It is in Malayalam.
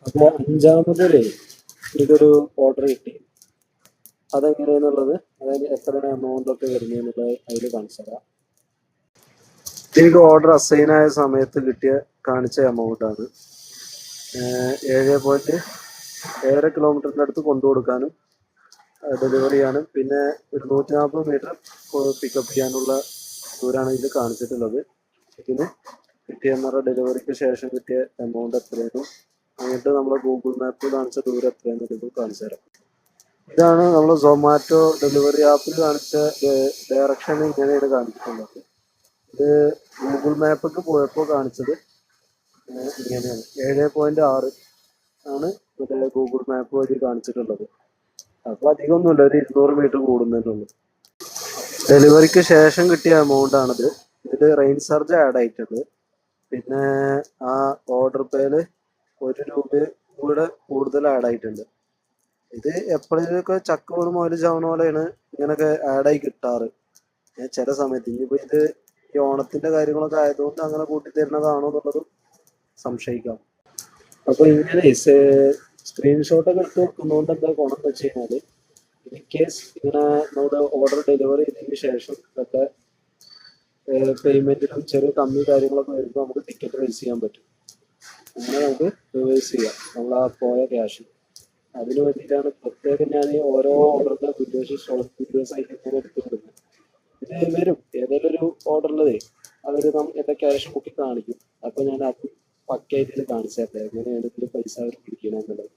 അപ്പോൾ അഞ്ചാമതൊരു എനിക്കൊരു ഓർഡർ കിട്ടി. അതെങ്ങനെയാണെന്നുള്ളത്, അതായത് എത്രയാണ് എമൗണ്ട് ഒക്കെ വരുന്നതെന്നുള്ളത് അതിൽ കാണിച്ചു തരാം. എനിക്ക് ഓർഡർ അസൈൻ ആയ സമയത്ത് കാണിച്ച എമൗണ്ടാണ് 7.7 കിലോമീറ്ററിൻ്റെ അടുത്ത് കൊണ്ടു കൊടുക്കാനും ഡെലിവറി ചെയ്യാനും പിന്നെ ഒരു 140 മീറ്റർ പിക്കപ്പ് ചെയ്യാനുള്ള ദൂരമാണ് ഇതിൽ കാണിച്ചിട്ടുള്ളത്. ഇതിന് കിട്ടിയെന്ന് ഡെലിവറിക്ക് ശേഷം കിട്ടിയ എമൗണ്ട് എത്രയാണ്, എന്നിട്ട് നമ്മൾ ഗൂഗിൾ മാപ്പിൽ കാണിച്ച ദൂരം എത്രയാണെന്ന് ഇത് കാണിച്ചു തരാം. ഇതാണ് നമ്മൾ സൊമാറ്റോ ഡെലിവറി ആപ്പിൽ കാണിച്ച ഡയറക്ഷൻ. ഇങ്ങനെയാണ് കാണിച്ചിട്ടുള്ളത്. ഇത് ഗൂഗിൾ മാപ്പൊക്കെ പോയപ്പോൾ കാണിച്ചത് ഇങ്ങനെയാണ്. 7.6 ആണ് മറ്റേ ഗൂഗിൾ മാപ്പ് വഴി കാണിച്ചിട്ടുള്ളത്. അപ്പോൾ അധികമൊന്നുമില്ല, ഒരു 200 മീറ്റർ കൂടുന്നതിനുള്ളൂ. ഡെലിവറിക്ക് ശേഷം കിട്ടിയ എമൗണ്ട് ആണിത്. ഇതിൽ റെയിൻ ചാർജ് ആഡ് ആയിട്ടുണ്ട്. പിന്നെ ആ ഓർഡർ പേയില് 1 രൂപ കൂടെ കൂടുതൽ ആഡ് ആയിട്ടുണ്ട്. ഇത് എപ്പോഴേലൊക്കെ ചക്ക വീണ് മുതൽ ചവണ പോലെയാണ് ഇങ്ങനൊക്കെ ആഡായി കിട്ടാറ് ചില സമയത്ത്. ഇനിയിപ്പോൾ ഇത് ഈ ഓണത്തിന്റെ കാര്യങ്ങളൊക്കെ ആയതുകൊണ്ട് അങ്ങനെ കൂട്ടിത്തരുന്നതാണോ എന്നുള്ളതും സംശയിക്കാം. അപ്പോൾ ഇങ്ങനെ സ്ക്രീൻഷോട്ടൊക്കെ എടുത്ത് വെക്കുന്നതുകൊണ്ട് എന്താ ഗുണം എന്ന് വെച്ച് കഴിഞ്ഞാൽ, ഇൻ കേസ് ഇങ്ങനെ നമ്മുടെ ഓർഡർ ഡെലിവറി ചെയ്തതിന് ശേഷം ഒക്കെ പേയ്മെന്റിലും ചെറിയ കമ്മി കാര്യങ്ങളൊക്കെ വരുമ്പോൾ നമുക്ക് ടിക്കറ്റ് റൈസ് ചെയ്യാൻ പറ്റും. അങ്ങനെ നമുക്ക് റിവേഴ്സ് ചെയ്യാം നമ്മൾ ആ പോയ ക്യാഷ്. അതിന് വേണ്ടിയിട്ടാണ് പ്രത്യേകം ഞാൻ ഈ ഓരോ ഓർഡറിന്റെ ഷോർട്ട് വീഡിയോസ് ആയിട്ട് ഇങ്ങനെ എടുത്തുകൊടുക്കുന്നത്. ഇത് വരും ഏതെങ്കിലും ഒരു ഓർഡറിലതേ അവർ എന്റെ ക്യാഷ് ബുക്കിൽ കാണിക്കും. അപ്പോൾ ഞാൻ അത് പക്കയായിട്ട് കാണിച്ചു തരട്ടെ എങ്ങനെയാണ് ഇതിൽ പൈസ അവർ പിടിക്കണമെന്നുള്ളത്.